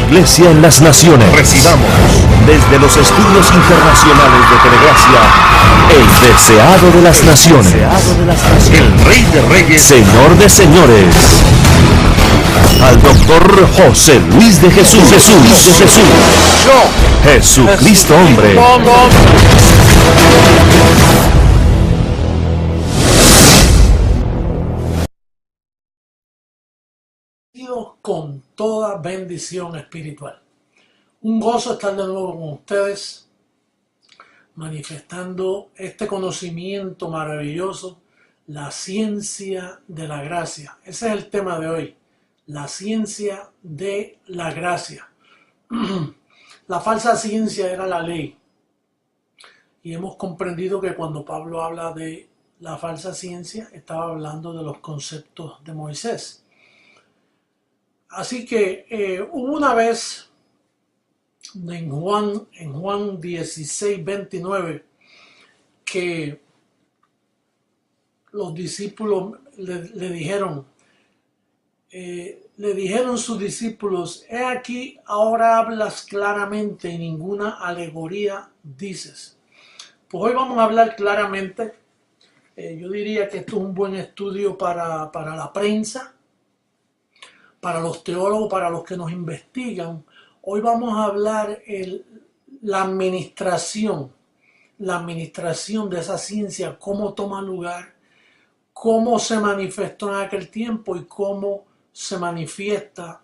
Iglesia en las Naciones. Recibamos desde los estudios internacionales de Telegracia, el deseado de las naciones, el Rey de Reyes, Señor de Señores, al doctor José Luis de Jesús, Jesucristo hombre. Con toda bendición espiritual. Un gozo estar de nuevo con ustedes, manifestando este conocimiento maravilloso, la ciencia de la gracia. Ese es el tema de hoy, la ciencia de la gracia. La falsa ciencia era la ley. Y hemos comprendido que cuando Pablo habla de la falsa ciencia, estaba hablando de los conceptos de Moisés. Así que hubo una vez en Juan 16, 29, que los discípulos le dijeron sus discípulos: he aquí, ahora hablas claramente y ninguna alegoría dices. Pues hoy vamos a hablar claramente. Yo diría que esto es un buen estudio para la prensa, para los teólogos, para los que nos investigan. Hoy vamos a hablar la administración de esa ciencia, cómo toma lugar, cómo se manifestó en aquel tiempo y cómo se manifiesta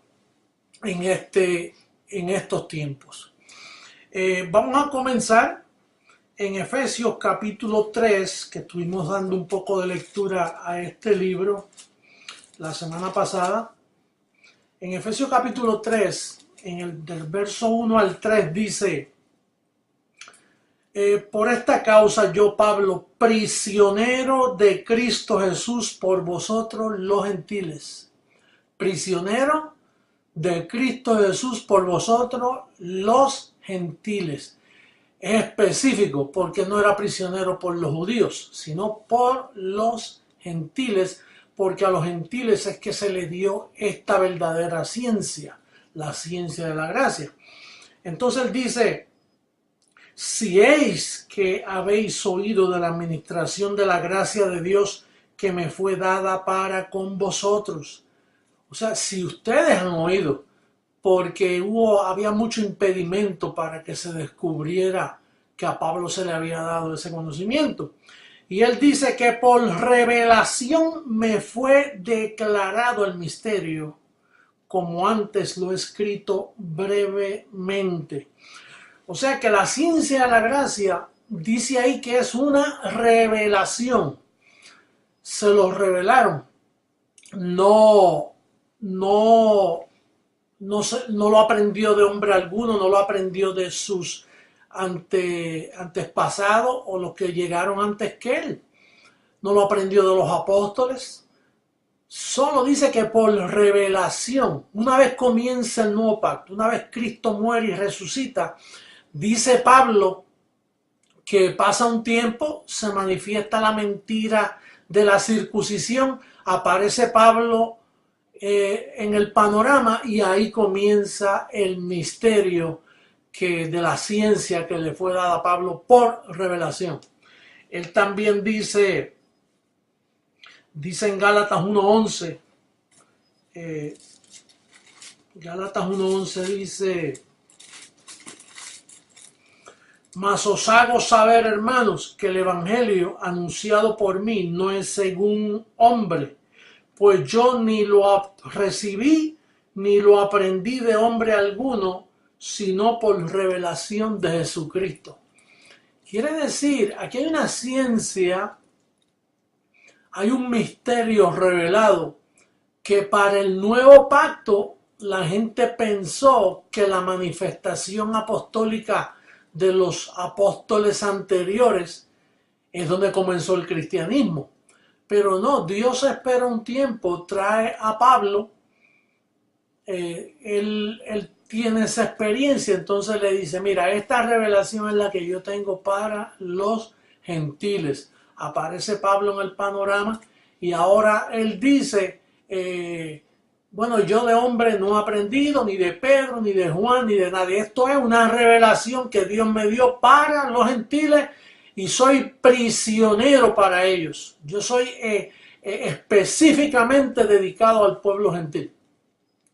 en estos tiempos. Vamos a comenzar en Efesios capítulo 3, que estuvimos dando un poco de lectura a este libro la semana pasada. En Efesios capítulo 3, del verso 1 al 3 dice: por esta causa yo, Pablo, prisionero de Cristo Jesús por vosotros los gentiles. Prisionero de Cristo Jesús por vosotros los gentiles. Es específico porque no era prisionero por los judíos, sino por los gentiles, porque a los gentiles es que se les dio esta verdadera ciencia, la ciencia de la gracia. Entonces él dice: si es que habéis oído de la administración de la gracia de Dios que me fue dada para con vosotros. O sea, si ustedes han oído, porque había mucho impedimento para que se descubriera que a Pablo se le había dado ese conocimiento. Y él dice que por revelación me fue declarado el misterio, como antes lo he escrito brevemente. O sea que la ciencia de la gracia dice ahí que es una revelación. Se lo revelaron. No lo aprendió de hombre alguno, no lo aprendió de sus antepasados o los que llegaron antes que él. No lo aprendió de los apóstoles. Solo dice que por revelación, una vez comienza el nuevo pacto, una vez Cristo muere y resucita, dice Pablo que pasa un tiempo, se manifiesta la mentira de la circuncisión, aparece Pablo en el panorama y ahí comienza el misterio de la ciencia que le fue dada a Pablo por revelación. Él también dice en Gálatas 1:11, Gálatas 1:11 dice: mas os hago saber, hermanos, que el evangelio anunciado por mí no es según hombre, pues yo ni lo recibí ni lo aprendí de hombre alguno, sino por revelación de Jesucristo. Quiere decir, aquí hay una ciencia, hay un misterio revelado que para el nuevo pacto la gente pensó que la manifestación apostólica de los apóstoles anteriores es donde comenzó el cristianismo. Pero no, Dios espera un tiempo, trae a Pablo, él tiene esa experiencia, entonces le dice: mira, esta revelación es la que yo tengo para los gentiles. Aparece Pablo en el panorama y ahora él dice: Bueno, yo de hombre no he aprendido, ni de Pedro, ni de Juan, ni de nadie. Esto es una revelación que Dios me dio para los gentiles y soy prisionero para ellos. Yo soy específicamente dedicado al pueblo gentil.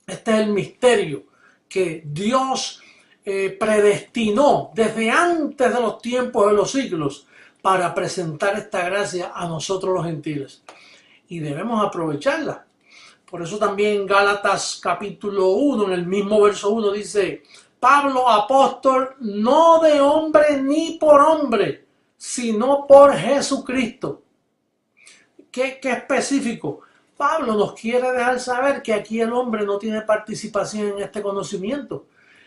Este es el misterio que Dios predestinó desde antes de los tiempos de los siglos para presentar esta gracia a nosotros los gentiles. Y debemos aprovecharla. Por eso también Gálatas capítulo 1, en el mismo verso 1 dice, Pablo, apóstol, no de hombre ni por hombre, sino por Jesucristo. ¿Qué específico? Pablo nos quiere dejar saber que aquí el hombre no tiene participación en este conocimiento.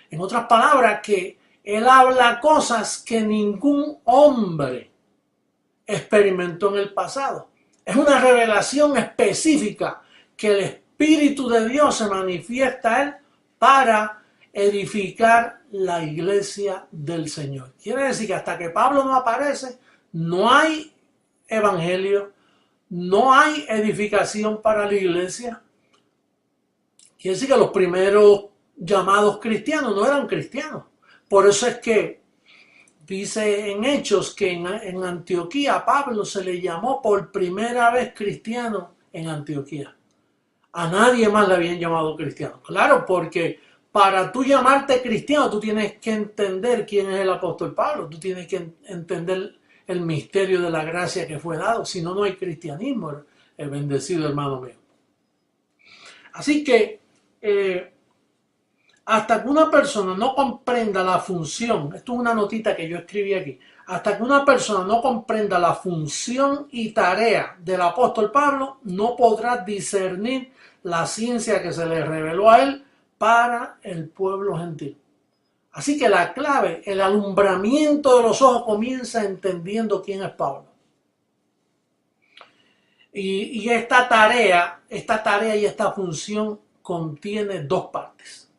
En otras palabras, que él habla cosas que ningún hombre experimentó en el pasado. Es una revelación específica que el Espíritu de Dios se manifiesta a él para edificar la iglesia del Señor. Quiere decir que hasta que Pablo no aparece, no hay evangelio, no hay edificación para la iglesia. Quiere decir que los primeros llamados cristianos no eran cristianos. Por eso es que dice en Hechos que en Antioquía a Pablo se le llamó por primera vez cristiano en Antioquía. A nadie más le habían llamado cristiano. Claro, porque para tú llamarte cristiano, tú tienes que entender quién es el apóstol Pablo. Tú tienes que entender el misterio de la gracia que fue dado. Si no, no hay cristianismo, el bendecido hermano mío. Así que hasta que una persona no comprenda la función, esto es una notita que yo escribí aquí, hasta que una persona no comprenda la función y tarea del apóstol Pablo, no podrá discernir la ciencia que se le reveló a él para el pueblo gentil. Así que la clave, el alumbramiento de los ojos comienza entendiendo quién es Pablo. Y esta tarea y esta función contiene dos partes.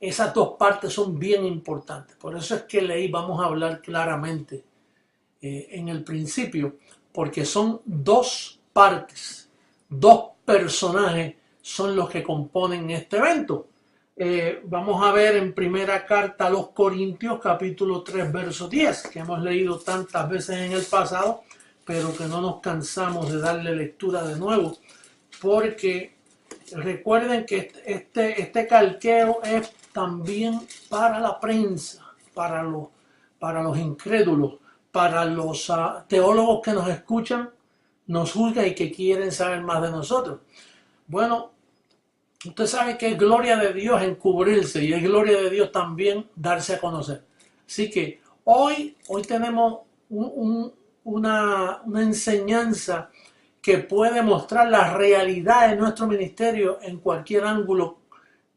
Esas dos partes son bien importantes. Por eso es que vamos a hablar claramente en el principio, porque son dos partes, dos personajes son los que componen este evento. Vamos a ver en primera carta a los Corintios, capítulo 3, verso 10, que hemos leído tantas veces en el pasado, pero que no nos cansamos de darle lectura de nuevo, porque recuerden que este calqueo es también para la prensa, para los incrédulos, para los teólogos que nos escuchan, nos juzgan y que quieren saber más de nosotros. Bueno, usted sabe que es gloria de Dios encubrirse y es gloria de Dios también darse a conocer. Así que hoy tenemos una enseñanza que puede mostrar la realidad de nuestro ministerio en cualquier ángulo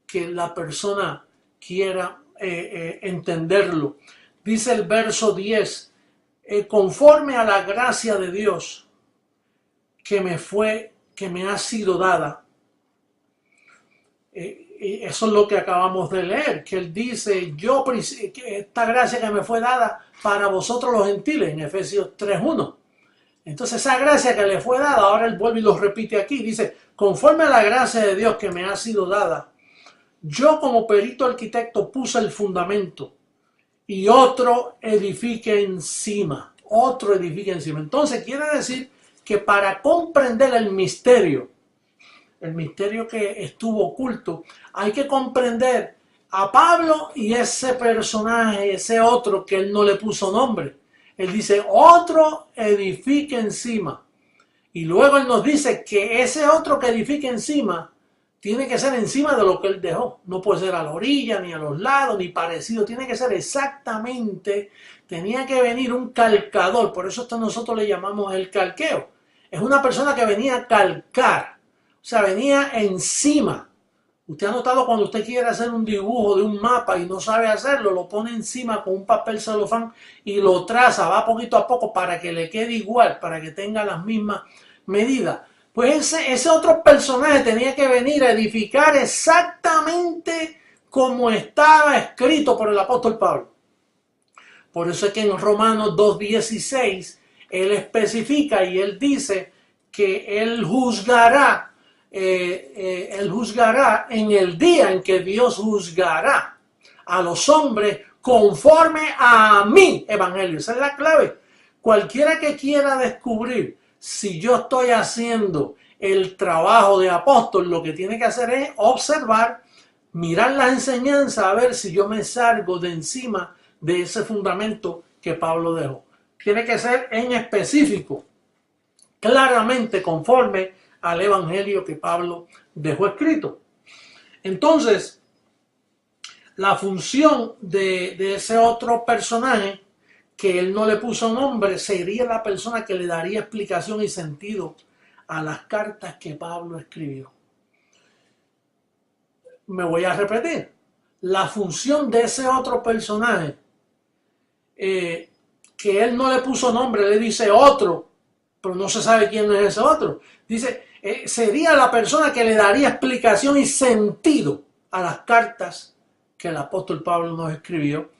que la persona quiera entenderlo. Dice el verso 10, conforme a la gracia de Dios que me ha sido dada. Eso es lo que acabamos de leer, que él dice, esta gracia que me fue dada para vosotros los gentiles, en Efesios 3:1. Entonces esa gracia que le fue dada, ahora él vuelve y lo repite aquí, dice, conforme a la gracia de Dios que me ha sido dada, yo como perito arquitecto puse el fundamento y otro edifique encima. Entonces quiere decir que para comprender el misterio que estuvo oculto, hay que comprender a Pablo y ese personaje, ese otro que él no le puso nombre. Él dice, otro edifique encima. Y luego él nos dice que ese otro que edifique encima tiene que ser encima de lo que él dejó. No puede ser a la orilla, ni a los lados, ni parecido. Tiene que ser exactamente, tenía que venir un calcador. Por eso nosotros le llamamos el calqueo. Es una persona que venía a calcar. O sea, venía encima. Usted ha notado cuando usted quiere hacer un dibujo de un mapa y no sabe hacerlo, lo pone encima con un papel celofán y lo traza, va poquito a poco para que le quede igual, para que tenga las mismas medidas. Pues ese otro personaje tenía que venir a edificar exactamente como estaba escrito por el apóstol Pablo. Por eso es que en Romanos 2:16 él especifica y él dice que él juzgará Él juzgará en el día en que Dios juzgará a los hombres conforme a mi evangelio. Esa es la clave. Cualquiera que quiera descubrir si yo estoy haciendo el trabajo de apóstol, lo que tiene que hacer es observar, mirar las enseñanzas, a ver si yo me salgo de encima de ese fundamento que Pablo dejó. Tiene que ser en específico, claramente conforme al evangelio que Pablo dejó escrito. Entonces, la función de ese otro personaje, que él no le puso nombre, sería la persona que le daría explicación y sentido a las cartas que Pablo escribió. Me voy a repetir. La función de ese otro personaje, que él no le puso nombre, le dice otro, pero no se sabe quién es ese otro. Dice, sería la persona que le daría explicación y sentido a las cartas que el apóstol Pablo nos escribió,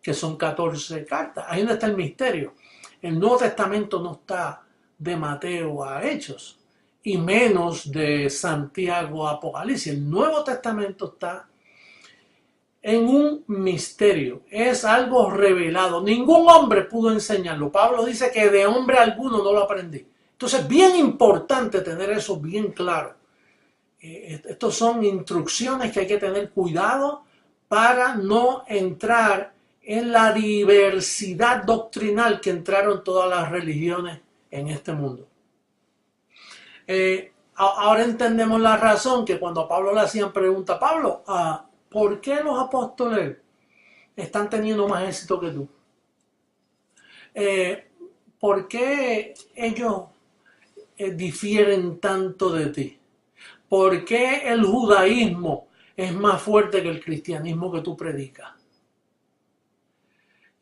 que son 14 cartas. Ahí donde está el misterio. El Nuevo Testamento no está de Mateo a Hechos, y menos de Santiago a Apocalipsis. El Nuevo Testamento está en un misterio. Es algo revelado. Ningún hombre pudo enseñarlo. Pablo dice que de hombre alguno no lo aprendí. Entonces, bien importante tener eso bien claro. Estos son instrucciones que hay que tener cuidado para no entrar en la diversidad doctrinal que entraron todas las religiones en este mundo. Ahora entendemos la razón que cuando a Pablo le hacían pregunta, Pablo, ¿por qué los apóstoles están teniendo más éxito que tú? ¿Por qué ellos difieren tanto de ti? ¿Por qué el judaísmo es más fuerte que el cristianismo que tú predicas?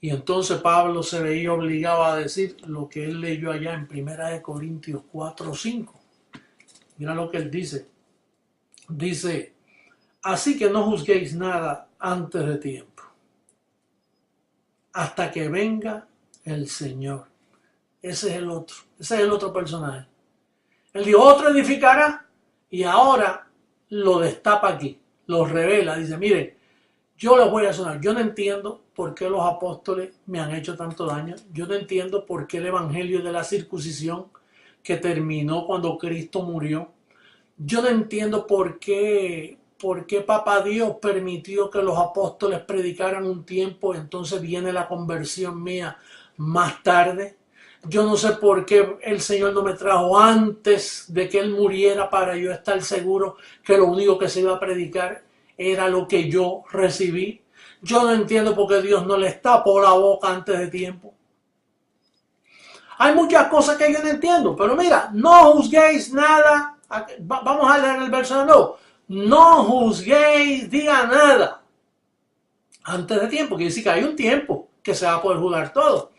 Y entonces Pablo se veía obligado a decir lo que él leyó allá en 1 Corintios 4:5. Mira lo que él dice. Dice, así que no juzguéis nada antes de tiempo, hasta que venga el Señor. Ese es el otro personaje. Él dijo, otro edificará, y ahora lo destapa aquí, lo revela. Dice, miren, yo les voy a sonar. Yo no entiendo por qué los apóstoles me han hecho tanto daño. Yo no entiendo por qué el evangelio de la circuncisión, que terminó cuando Cristo murió, yo no entiendo por qué Papá Dios permitió que los apóstoles predicaran un tiempo, entonces viene la conversión mía más tarde. Yo no sé por qué el Señor no me trajo antes de que Él muriera para yo estar seguro que lo único que se iba a predicar era lo que yo recibí. Yo no entiendo por qué Dios no les tapó la boca antes de tiempo. Hay muchas cosas que yo no entiendo, pero mira, no juzguéis nada. Vamos a leer el verso de nuevo. No juzguéis, diga nada antes de tiempo. Quiere decir que hay un tiempo que se va a poder juzgar todo,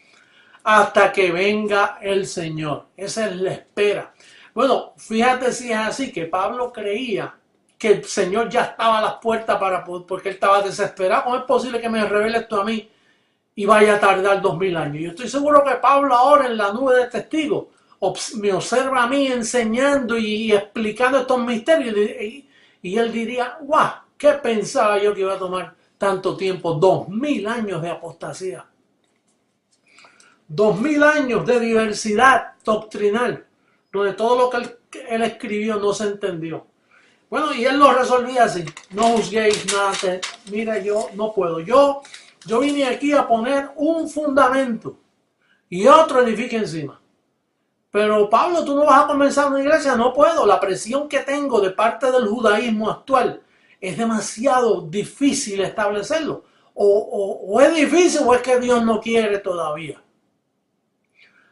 hasta que venga el Señor. Esa es la espera. Bueno, fíjate si es así, que Pablo creía que el Señor ya estaba a las puertas porque él estaba desesperado. ¿Cómo es posible que me revele esto a mí y vaya a tardar 2000 años? Yo estoy seguro que Pablo ahora en la nube de testigos me observa a mí enseñando y explicando estos misterios, y él diría, guau, ¿qué pensaba yo que iba a tomar tanto tiempo? 2000 años de apostasía, 2000 años de diversidad doctrinal, donde todo lo que él escribió no se entendió. Bueno, y él lo resolvía así: no juzguéis nada. Mira, yo no puedo. Yo vine aquí a poner un fundamento y otro edifica encima. Pero Pablo, tú no vas a comenzar una iglesia. No puedo. La presión que tengo de parte del judaísmo actual es demasiado difícil establecerlo. O es difícil o es que Dios no quiere todavía.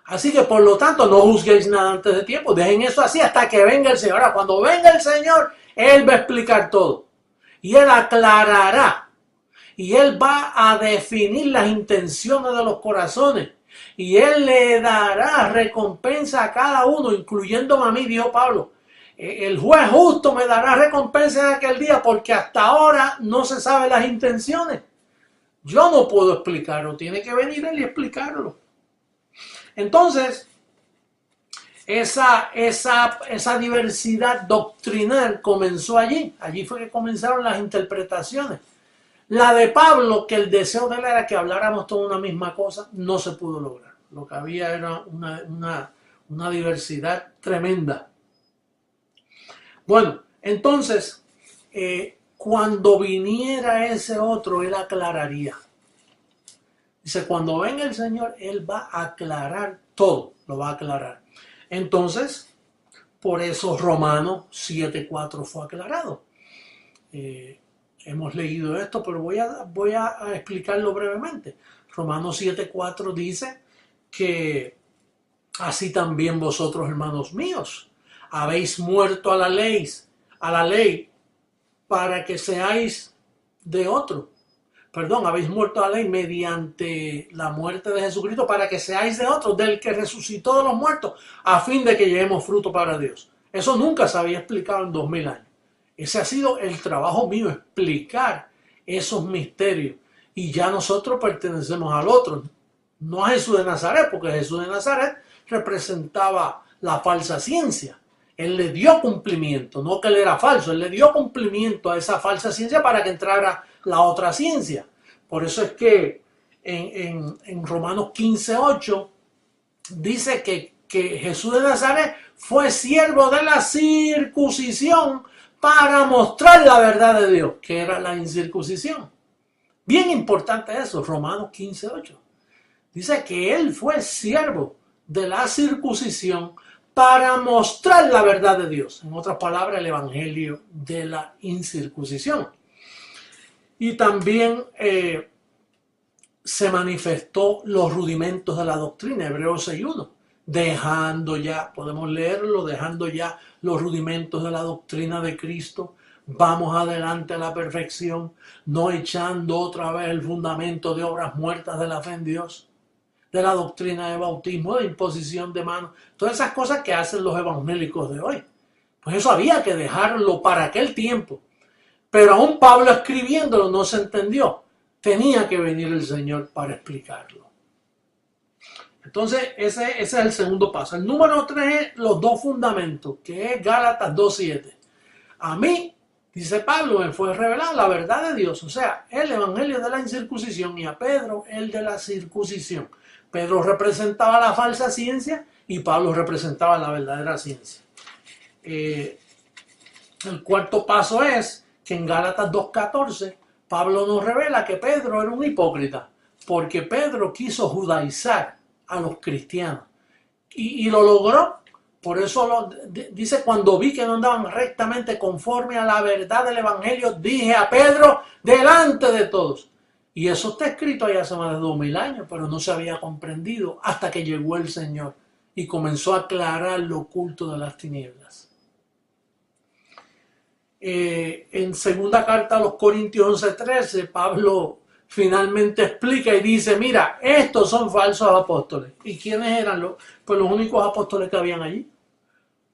Así que por lo tanto no juzguéis nada antes de tiempo. Dejen eso así hasta que venga el Señor. Ahora, cuando venga el Señor, Él va a explicar todo. Y Él aclarará. Y Él va a definir las intenciones de los corazones. Y Él le dará recompensa a cada uno, incluyéndome a mí, dijo Pablo. El juez justo me dará recompensa en aquel día, porque hasta ahora no se sabe las intenciones. Yo no puedo explicarlo. Tiene que venir Él y explicarlo. Entonces, esa diversidad doctrinal comenzó allí. Allí fue que comenzaron las interpretaciones. La de Pablo, que el deseo de él era que habláramos toda una misma cosa, no se pudo lograr. Lo que había era una diversidad tremenda. Bueno, entonces, cuando viniera ese otro, él aclararía. Dice, cuando venga el Señor, él va a aclarar todo, lo va a aclarar. Entonces, por eso Romanos 7:4 fue aclarado. Hemos leído esto, pero voy a explicarlo brevemente. Romanos 7:4 dice que así también vosotros, hermanos míos, habéis muerto a la ley para que seáis de otro. Perdón, habéis muerto a la ley mediante la muerte de Jesucristo para que seáis de otro, del que resucitó de los muertos, a fin de que llevemos fruto para Dios. Eso nunca se había explicado en 2000 años. Ese ha sido el trabajo mío, explicar esos misterios. Y ya nosotros pertenecemos al otro, no a Jesús de Nazaret, porque Jesús de Nazaret representaba la falsa ciencia. Él le dio cumplimiento, no que él era falso, él le dio cumplimiento a esa falsa ciencia para que entrara la otra ciencia. Por eso es que en Romanos 15:8 dice que Jesús de Nazaret fue siervo de la circuncisión para mostrar la verdad de Dios, que era la incircuncisión. Bien importante eso, Romanos 15:8. Dice que él fue siervo de la circuncisión para mostrar la verdad de Dios. En otras palabras, el evangelio de la incircuncisión. Y también se manifestó los rudimentos de la doctrina, Hebreos 6:1. Dejando ya, podemos leerlo, dejando ya los rudimentos de la doctrina de Cristo, vamos adelante a la perfección, no echando otra vez el fundamento de obras muertas de la fe en Dios, de la doctrina de bautismo, de imposición de manos, todas esas cosas que hacen los evangélicos de hoy. Pues eso había que dejarlo para aquel tiempo. Pero aún Pablo escribiéndolo no se entendió. Tenía que venir el Señor para explicarlo. Entonces, ese es el segundo paso. El número 3 es los dos fundamentos, que es Gálatas 2:7. A mí, dice Pablo, me fue revelada la verdad de Dios, o sea, el evangelio de la incircuncisión, y a Pedro el de la circuncisión. Pedro representaba la falsa ciencia y Pablo representaba la verdadera ciencia. El cuarto paso es que en Gálatas 2:14 Pablo nos revela que Pedro era un hipócrita, porque Pedro quiso judaizar a los cristianos y lo logró. Por eso dice, cuando vi que no andaban rectamente conforme a la verdad del evangelio, dije a Pedro delante de todos. Y eso está escrito allá hace más de 2000 años, pero no se había comprendido hasta que llegó el Señor y comenzó a aclarar lo oculto de las tinieblas. En segunda carta a los Corintios 11:13, Pablo finalmente explica y dice, mira, estos son falsos apóstoles. ¿Y quiénes eran los únicos apóstoles que habían allí?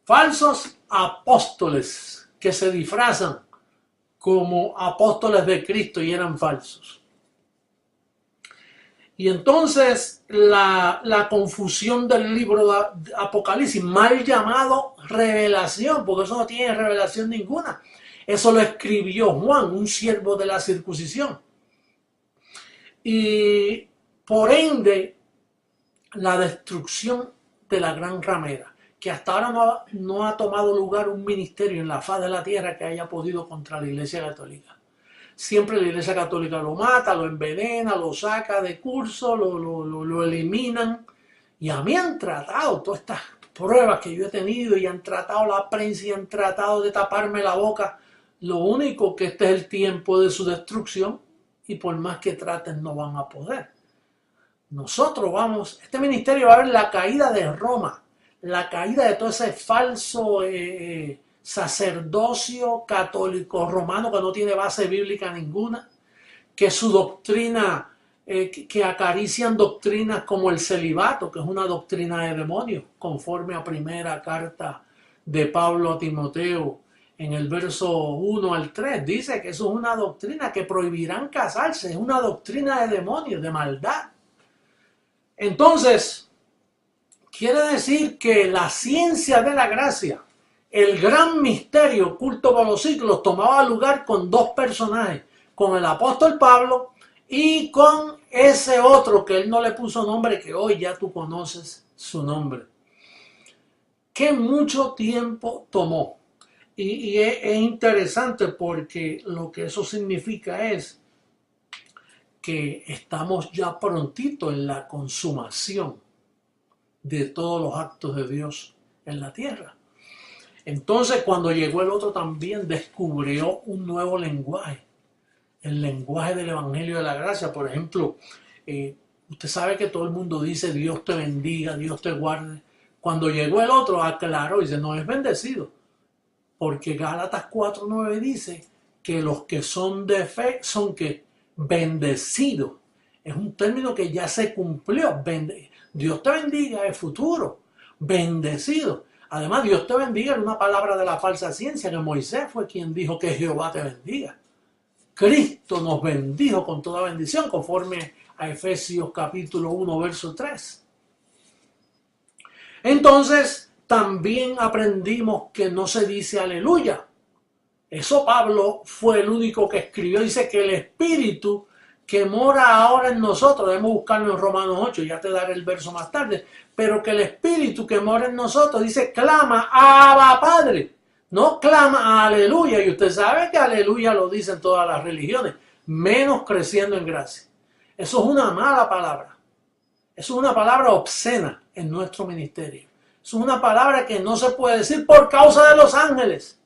Falsos apóstoles que se disfrazan como apóstoles de Cristo y eran falsos. Y entonces la confusión del libro de Apocalipsis, mal llamado revelación, porque eso no tiene revelación ninguna. Eso lo escribió Juan, un siervo de la circuncisión. Y por ende, la destrucción de la gran ramera, que hasta ahora no ha tomado lugar un ministerio en la faz de la tierra que haya podido contra la Iglesia Católica. Siempre la Iglesia Católica lo mata, lo envenena, lo saca de curso, lo eliminan. Y a mí han tratado todas estas pruebas que yo he tenido y han tratado la prensa y han tratado de taparme la boca. Lo único que este es el tiempo de su destrucción y por más que traten no van a poder. Nosotros este ministerio va a ver la caída de Roma, la caída de todo ese falso sacerdocio católico romano que no tiene base bíblica ninguna, que su doctrina, que acarician doctrinas como el celibato, que es una doctrina de demonios, conforme a primera carta de Pablo a Timoteo, en el verso 1 al 3, dice que eso es una doctrina que prohibirán casarse, es una doctrina de demonios, de maldad. Entonces, Quiere decir que la ciencia de la gracia, el gran misterio oculto por los siglos, tomaba lugar con dos personajes, con el apóstol Pablo y con ese otro que él no le puso nombre, que hoy ya tú conoces su nombre. Que mucho tiempo tomó. Y es interesante porque lo que eso significa es que estamos ya prontito en la consumación de todos los actos de Dios en la tierra. Entonces, cuando llegó el otro también descubrió un nuevo lenguaje, el lenguaje del Evangelio de la Gracia. Por ejemplo, usted sabe que todo el mundo dice Dios te bendiga, Dios te guarde. Cuando llegó el otro aclaró y dice no es bendecido, porque Gálatas 4:9 dice que los que son de fe son que bendecidos. Es un término que ya se cumplió. Dios te bendiga es futuro. Bendecido. Además, Dios te bendiga era una palabra de la falsa ciencia, que Moisés fue quien dijo que Jehová te bendiga. Cristo nos bendijo con toda bendición, conforme a Efesios capítulo 1, verso 3. Entonces, también aprendimos que no se dice aleluya. Eso Pablo fue el único que escribió. Dice que el Espíritu que mora ahora en nosotros, debemos buscarlo en Romanos 8, ya te daré el verso más tarde, pero que el Espíritu que mora en nosotros, dice, clama, Abba Padre, no clama aleluya, y usted sabe que aleluya lo dicen todas las religiones, menos creciendo en gracia. Eso es una mala palabra, eso es una palabra obscena en nuestro ministerio, eso es una palabra que no se puede decir por causa de los ángeles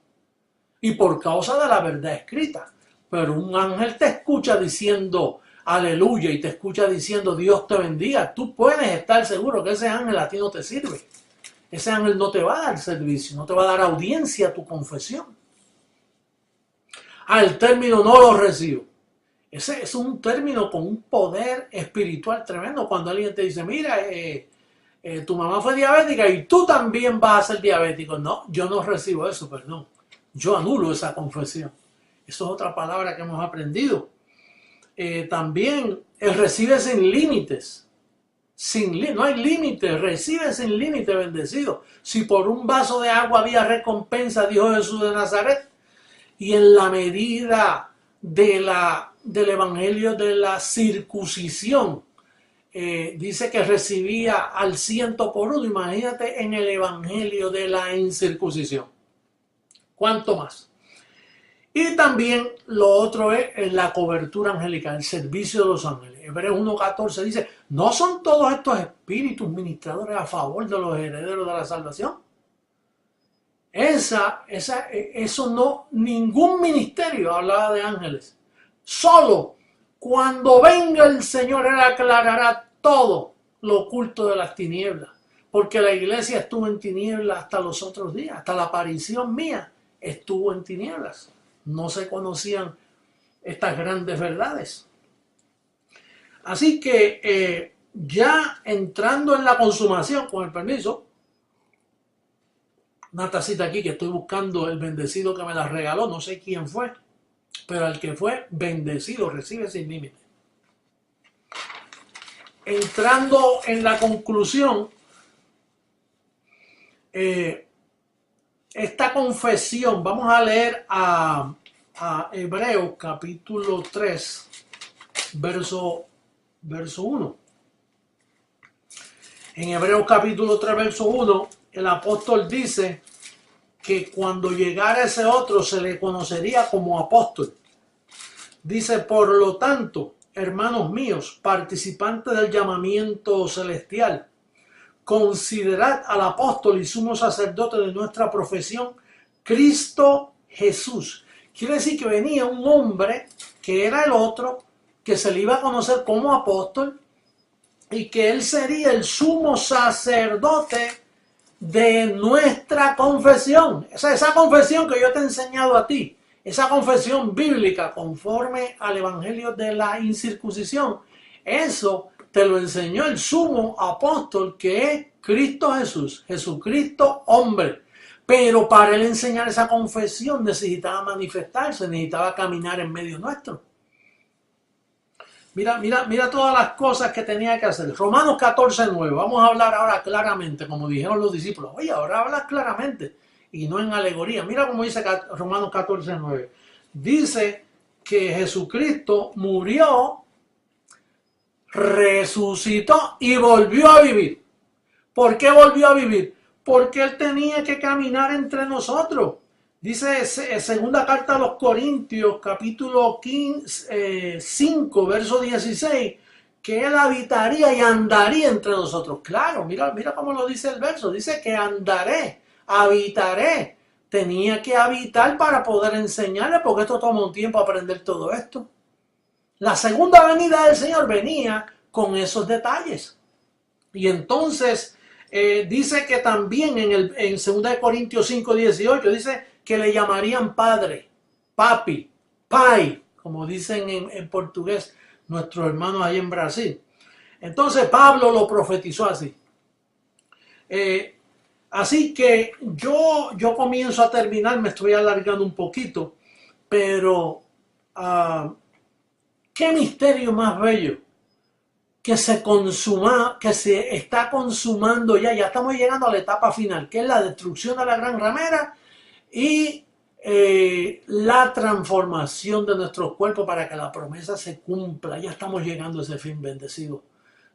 y por causa de la verdad escrita. Pero un ángel te escucha diciendo aleluya y te escucha diciendo Dios te bendiga. Tú puedes estar seguro que ese ángel a ti no te sirve. Ese ángel no te va a dar servicio, no te va a dar audiencia a tu confesión. El término no lo recibo. Ese es un término con un poder espiritual tremendo. Cuando alguien te dice, mira, tu mamá fue diabética y tú también vas a ser diabético. No, yo no recibo eso, perdón. Yo anulo esa confesión. Eso es otra palabra que hemos aprendido. También el recibe sin límites. No hay límites, recibe sin límite, bendecido. Si por un vaso de agua había recompensa, dijo Jesús de Nazaret, y en la medida del evangelio de la circuncisión, dice que recibía al 100 por 1. Imagínate en el evangelio de la incircuncisión. ¿Cuánto más? Y también lo otro es la cobertura angelical, el servicio de los ángeles. Hebreos 1:14 dice, ¿no son todos estos espíritus ministradores a favor de los herederos de la salvación? Eso no, ningún ministerio hablaba de ángeles. Solo cuando venga el Señor, Él aclarará todo lo oculto de las tinieblas. Porque la iglesia estuvo en tinieblas hasta los otros días, hasta la aparición mía estuvo en tinieblas. No se conocían estas grandes verdades. Así que ya entrando en la consumación, con el permiso, una tacita aquí que estoy buscando, el bendecido que me la regaló, no sé quién fue, pero el que fue bendecido recibe sin límite. Entrando en la conclusión, esta confesión, vamos a leer a Hebreos capítulo 3, verso 1. En Hebreos capítulo 3, verso 1, el apóstol dice que cuando llegara ese otro se le conocería como apóstol. Dice, por lo tanto, hermanos míos, participantes del llamamiento celestial, considerad al apóstol y sumo sacerdote de nuestra profesión, Cristo Jesús. Quiere decir que venía un hombre que era el otro, que se le iba a conocer como apóstol y que él sería el sumo sacerdote de nuestra confesión. Esa confesión que yo te he enseñado a ti, esa confesión bíblica conforme al evangelio de la incircuncisión, eso te lo enseñó el sumo apóstol que es Cristo Jesús, Jesucristo hombre. Pero para él enseñar esa confesión necesitaba manifestarse, necesitaba caminar en medio nuestro. Mira todas las cosas que tenía que hacer. Romanos 14:9. Vamos a hablar ahora claramente, como dijeron los discípulos. Oye, ahora hablas claramente y no en alegoría. Mira cómo dice Romanos 14:9. Dice que Jesucristo murió, resucitó y volvió a vivir. ¿Por qué volvió a vivir? Porque Él tenía que caminar entre nosotros. Dice segunda carta a los Corintios, capítulo 5, verso 16, que Él habitaría y andaría entre nosotros. Claro, mira cómo lo dice el verso. Dice que andaré, habitaré. Tenía que habitar para poder enseñarle, porque esto toma un tiempo aprender todo esto. La segunda venida del Señor venía con esos detalles. Y entonces dice que también en 2 Corintios 5:18 dice que le llamarían padre, papi, pai, como dicen en portugués nuestros hermanos ahí en Brasil. Entonces Pablo lo profetizó así. Así que yo comienzo a terminar, me estoy alargando un poquito, pero qué misterio más bello que se está consumando ya estamos llegando a la etapa final, que es la destrucción de la gran ramera y la transformación de nuestros cuerpos para que la promesa se cumpla. Ya estamos llegando a ese fin bendecido.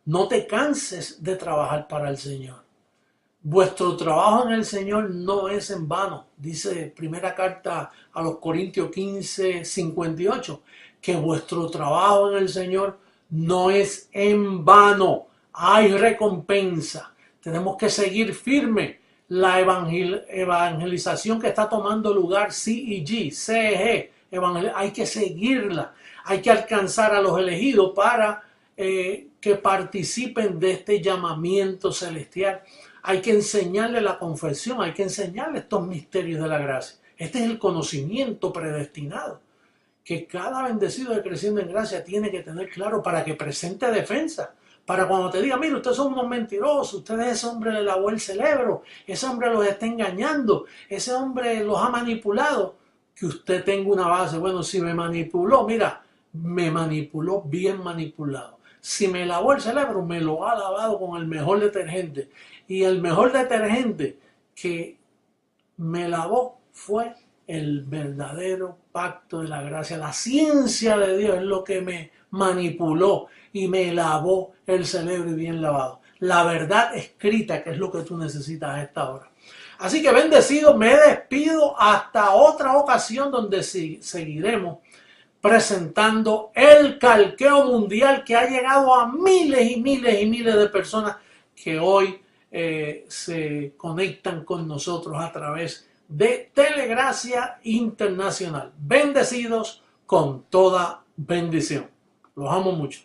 No te canses de trabajar para el Señor. Vuestro trabajo en el Señor no es en vano. Dice primera carta a los Corintios 15:58, que vuestro trabajo en el Señor no es en vano. Hay recompensa. Tenemos que seguir firme la evangelización que está tomando lugar, CEG, hay que seguirla. Hay que alcanzar a los elegidos para que participen de este llamamiento celestial. Hay que enseñarle la confesión, hay que enseñarle estos misterios de la gracia. Este es el conocimiento predestinado que cada bendecido de creciendo en gracia tiene que tener claro para que presente defensa. Para cuando te diga, mire, ustedes son unos mentirosos, ustedes ese hombre le lavó el cerebro, ese hombre los está engañando, ese hombre los ha manipulado, que usted tenga una base. Bueno, si me manipuló, mira, me manipuló bien manipulado. Si me lavó el cerebro, me lo ha lavado con el mejor detergente. Y el mejor detergente que me lavó fue el verdadero pacto de la gracia. La ciencia de Dios es lo que me manipuló y me lavó el cerebro y bien lavado. La verdad escrita, que es lo que tú necesitas a esta hora. Así que bendecido, me despido hasta otra ocasión donde seguiremos presentando el calqueo mundial que ha llegado a miles y miles y miles de personas que hoy se conectan con nosotros a través de Telegracia Internacional. Bendecidos con toda bendición. Los amo mucho.